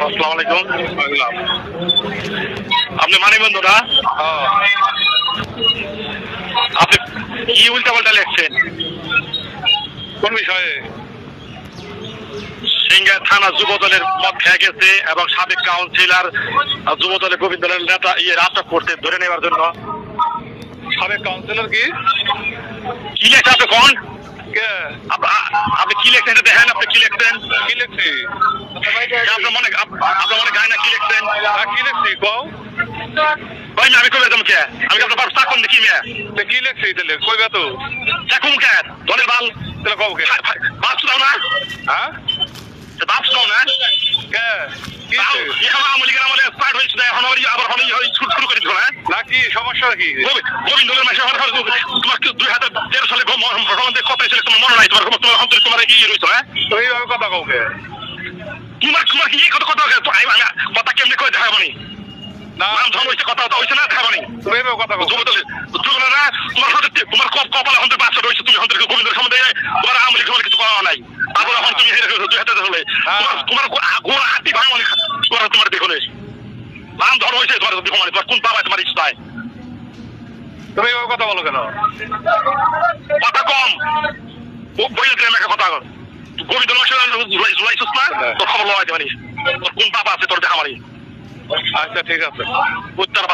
আসসালামু আলাইকুম। আপনি মানিবন্ধু না? আপনি কি উল্টাপাল্টা লিখছেন? কোন বিষয়ে? সিংগাই থানা যুব দলের মদ খেয়ে গেছে এবং সাবেক কাউন্সিলর যুব দলের গোবিন্দ দলের নেতা আটক করতে ধরে নেওয়ার জন্য। সাবেক কাউন্সিলর কি লেখছে আপনি কোন? আপনি কি লিখছেন দেখেন, আপনি কি লিখছেন? কি লিখছি? আপনার মনে গায় না কি লিখছেন? কি লিখছি কও? ভাই আমি কবে যাম কে? আমি আপনার বাপ চাকন দেখি মেয়ে কি লিখছি তাহলে কইবা তো? চাকুম কে দলের বাল তাহলে কও কে? বাপ শুনাও না? হ্যাঁ বাপ শুনাও না? কে কি এখন আমলিগের আমাদের স্টার্ট হয়েছে, এখন আবার শুরু করে দিল। হ্যাঁ নাকি সমস্যা কি? গোবিন্দ দলের মাসে তোমার 2013 সালে ভ্রমণদের কথা ছিল, তোমার মনে নাই? তোমার কি রয়েছে? হ্যাঁ তো এইভাবে কথা কও কে? তোমার কি এই কথা কথা কেমনি করে দেখাবো নি? নাম ধর্ম হয়েছে, কথা হয়েছে না দেখাবো নি? তুমি এইভাবে কথা কও। তোমার কপালে এখন বাচ্চা রয়েছে, তুমি গোবিন্দের সম্বন্ধে তোমার আমলি তোমার কিছু করা নাই। তারপর এখন তুমি 2000 হলে তোমার গোড়া হাতি ভাঙ তোমার দেখুন নাম ধর্ম হয়েছে, তোমার তোমার কোন বাবা তোমার ইচ্ছায়? তুমি এইভাবে কথা বলো কেন? কথা কম বইলে দিলাম একটা কথা। গোবিন্দ জুলাইছিস না, তোর খবর লওয়াই দেবানি। তোর কোন বাবা আছে তোর দেখা মারি? আচ্ছা ঠিক আছে। উত্তর